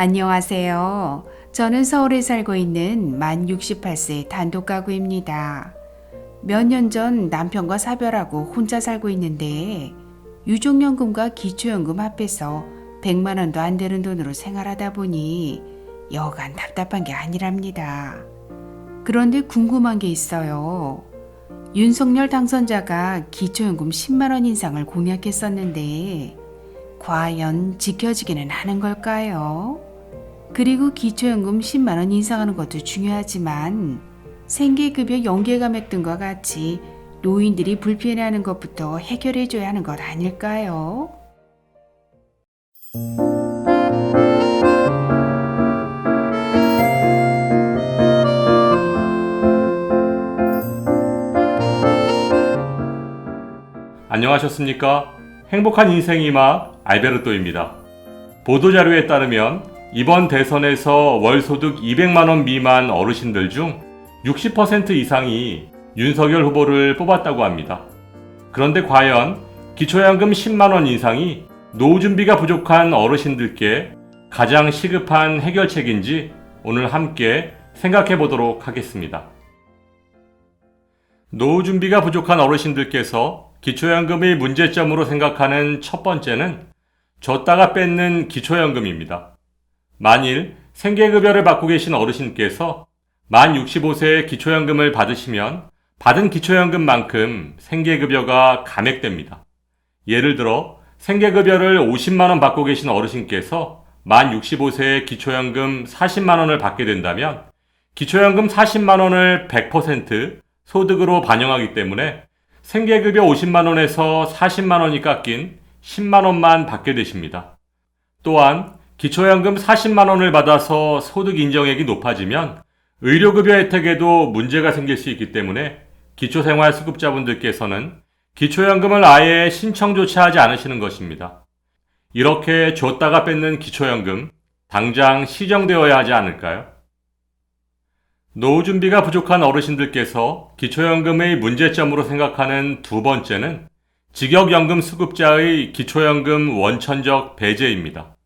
안녕하세요. 저는 서울에 살고 있는 만 68세 단독 가구입니다. 몇 년 전 남편과 사별하고 혼자 살고 있는데 유족연금과 기초연금 합해서 100만 원도 안 되는 돈으로 생활하다 보니 여간 답답한 게 아니랍니다. 그런데 궁금한 게 있어요. 윤석열 당선자가 기초연금 10만 원 인상을 공약했었는데 과연 지켜지기는 하는 걸까요? 그리고 기초연금 10만 원 인상하는 것도 중요하지만 생계급여 연계감액 등과 같이 노인들이 불편해하는 것부터 해결해줘야 하는 것 아닐까요? 안녕하셨습니까? 행복한 인생의 막 알베르토입니다. 보도자료에 따르면 이번 대선에서 월소득 200만원 미만 어르신들 중 60% 이상이 윤석열 후보를 뽑았다고 합니다. 그런데 과연 기초연금 10만원 인상이 노후준비가 부족한 어르신들께 가장 시급한 해결책인지 오늘 함께 생각해 보도록 하겠습니다. 노후준비가 부족한 어르신들께서 기초연금의 문제점으로 생각하는 첫 번째는 줬다가 뺏는 기초연금입니다. 만일 생계급여를 받고 계신 어르신께서 만 65세에 기초연금을 받으시면 받은 기초연금만큼 생계급여가 감액됩니다. 예를 들어 생계급여를 50만원 받고 계신 어르신께서 만 65세에 기초연금 40만원을 받게 된다면 기초연금 40만원을 100% 소득으로 반영하기 때문에 생계급여 50만원에서 40만원이 깎인 10만원만 받게 되십니다. 또한 기초연금 40만원을 받아서 소득 인정액이 높아지면 의료급여 혜택에도 문제가 생길 수 있기 때문에 기초생활수급자분들께서는 기초연금을 아예 신청조차 하지 않으시는 것입니다. 이렇게 줬다가 뺏는 기초연금, 당장 시정되어야 하지 않을까요? 노후준비가 부족한 어르신들께서 기초연금의 문제점으로 생각하는 두 번째는 직역연금 수급자의 기초연금 원천적 배제입니다.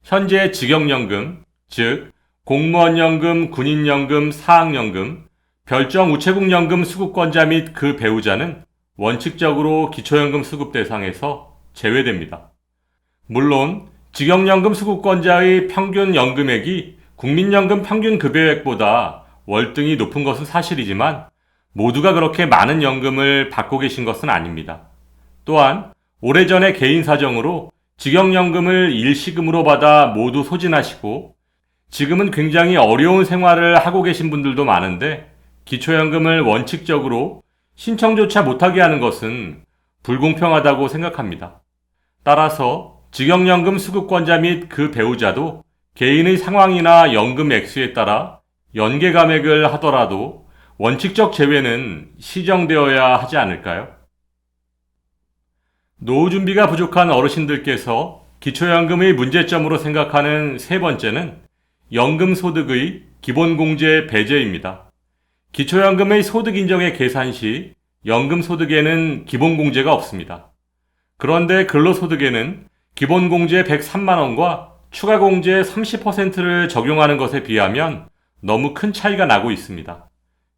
현재 직역연금, 즉 공무원연금, 군인연금, 사학연금, 별정우체국연금 수급권자 및 그 배우자는 원칙적으로 기초연금 수급 대상에서 제외됩니다. 물론 직역연금 수급권자의 평균 연금액이 국민연금 평균 급여액보다 월등히 높은 것은 사실이지만 모두가 그렇게 많은 연금을 받고 계신 것은 아닙니다. 또한 오래전에 개인 사정으로 직역연금을 일시금으로 받아 모두 소진하시고 지금은 굉장히 어려운 생활을 하고 계신 분들도 많은데 기초연금을 원칙적으로 신청조차 못하게 하는 것은 불공평하다고 생각합니다. 따라서 직역연금 수급권자 및 그 배우자도 개인의 상황이나 연금 액수에 따라 연계 감액을 하더라도 원칙적 제외는 시정되어야 하지 않을까요? 노후준비가 부족한 어르신들께서 기초연금의 문제점으로 생각하는 세 번째는 연금소득의 기본공제 배제입니다. 기초연금의 소득인정의 계산 시 연금소득에는 기본공제가 없습니다. 그런데 근로소득에는 기본공제 103만원과 추가공제 30%를 적용하는 것에 비하면 너무 큰 차이가 나고 있습니다.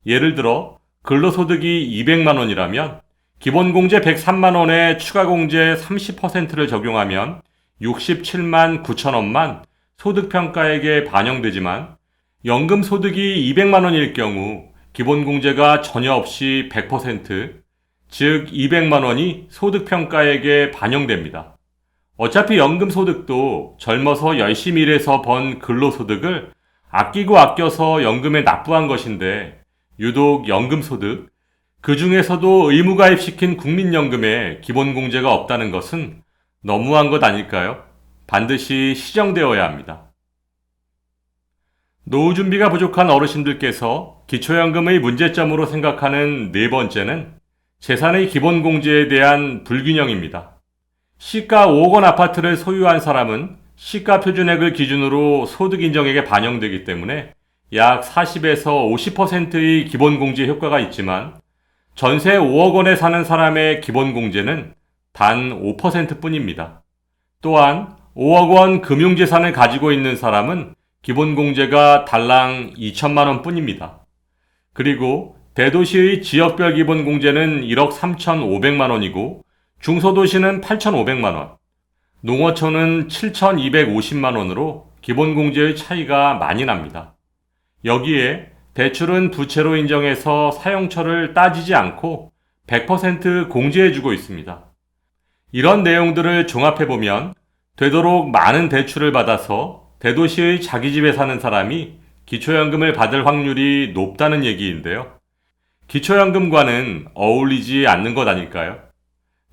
예를 들어 근로소득이 200만원이라면 기본공제 103만원에 추가공제 30%를 적용하면 67만 9천원만 소득평가액에 반영되지만 연금소득이 200만원일 경우 기본공제가 전혀 없이 100%, 즉 200만원이 소득평가액에 반영됩니다. 어차피 연금소득도 젊어서 열심히 일해서 번 근로소득을 아끼고 아껴서 연금에 납부한 것인데 유독 연금소득, 그 중에서도 의무가입시킨 국민연금에 기본공제가 없다는 것은 너무한 것 아닐까요? 반드시 시정되어야 합니다. 노후준비가 부족한 어르신들께서 기초연금의 문제점으로 생각하는 네 번째는 재산의 기본공제에 대한 불균형입니다. 시가 5억 원 아파트를 소유한 사람은 시가 표준액을 기준으로 소득인정액에 반영되기 때문에 약 40에서 50%의 기본공제 효과가 있지만 전세 5억 원에 사는 사람의 기본공제는 단 5% 뿐입니다. 또한 5억 원 금융재산을 가지고 있는 사람은 기본공제가 달랑 2천만 원 뿐입니다. 그리고 대도시의 지역별 기본공제는 1억 3,500만 원이고 중소도시는 8,500만 원, 농어촌은 7,250만 원으로 기본공제의 차이가 많이 납니다. 여기에 대출은 부채로 인정해서 사용처를 따지지 않고 100% 공제해주고 있습니다. 이런 내용들을 종합해보면 되도록 많은 대출을 받아서 대도시의 자기 집에 사는 사람이 기초연금을 받을 확률이 높다는 얘기인데요. 기초연금과는 어울리지 않는 것 아닐까요?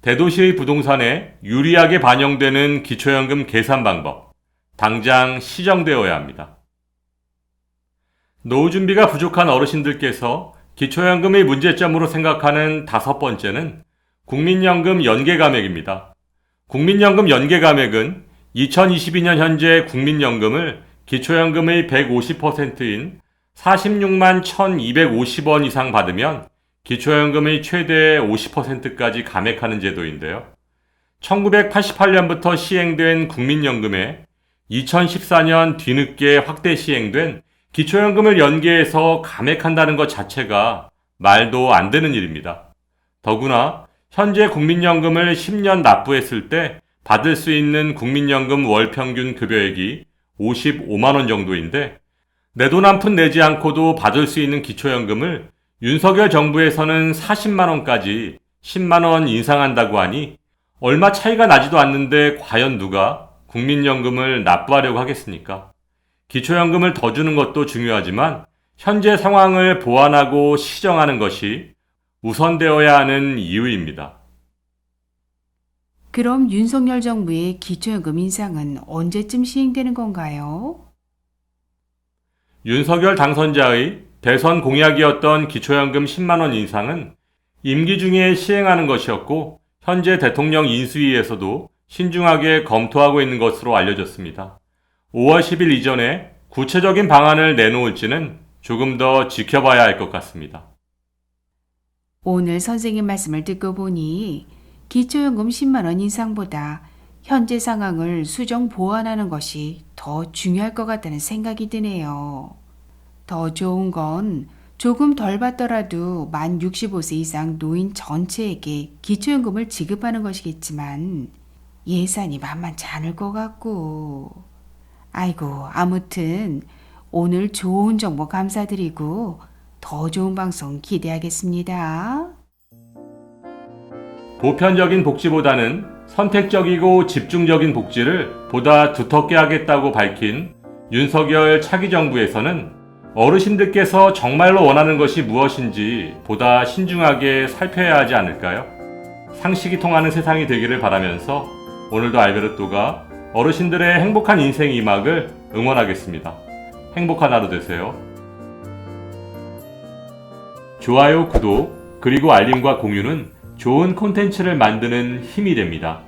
대도시의 부동산에 유리하게 반영되는 기초연금 계산 방법, 당장 시정되어야 합니다. 노후 준비가 부족한 어르신들께서 기초연금의 문제점으로 생각하는 5번째는 국민연금 연계감액입니다. 국민연금 연계감액은 2022년 현재 국민연금을 기초연금의 150%인 46만 1,250원 이상 받으면 기초연금의 최대 50%까지 감액하는 제도인데요. 1988년부터 시행된 국민연금에 2014년 뒤늦게 확대 시행된 기초연금을 연계해서 감액한다는 것 자체가 말도 안 되는 일입니다. 더구나 현재 국민연금을 10년 납부했을 때 받을 수 있는 국민연금 월평균 급여액이 55만 원 정도인데 내 돈 한 푼 내지 않고도 받을 수 있는 기초연금을 윤석열 정부에서는 40만 원까지 10만 원 인상한다고 하니 얼마 차이가 나지도 않는데 과연 누가 국민연금을 납부하려고 하겠습니까? 기초연금을 더 주는 것도 중요하지만 현재 상황을 보완하고 시정하는 것이 우선되어야 하는 이유입니다. 그럼 윤석열 정부의 기초연금 인상은 언제쯤 시행되는 건가요? 윤석열 당선자의 대선 공약이었던 기초연금 10만원 인상은 임기 중에 시행하는 것이었고 현재 대통령 인수위에서도 신중하게 검토하고 있는 것으로 알려졌습니다. 5월 10일 이전에 구체적인 방안을 내놓을지는 조금 더 지켜봐야 할 것 같습니다. 오늘 선생님 말씀을 듣고 보니 기초연금 10만 원 인상보다 현재 상황을 수정 보완하는 것이 더 중요할 것 같다는 생각이 드네요. 더 좋은 건 조금 덜 받더라도 만 65세 이상 노인 전체에게 기초연금을 지급하는 것이겠지만 예산이 만만치 않을 것 같고. 아이고, 아무튼 오늘 좋은 정보 감사드리고 더 좋은 방송 기대하겠습니다. 보편적인 복지보다는 선택적이고 집중적인 복지를 보다 두텁게 하겠다고 밝힌 윤석열 차기 정부에서는 어르신들께서 정말로 원하는 것이 무엇인지 보다 신중하게 살펴야 하지 않을까요? 상식이 통하는 세상이 되기를 바라면서 오늘도 알베르토가 어르신들의 행복한 인생 2막을 응원하겠습니다. 행복한 하루 되세요. 좋아요, 구독, 그리고 알림과 공유는 좋은 콘텐츠를 만드는 힘이 됩니다.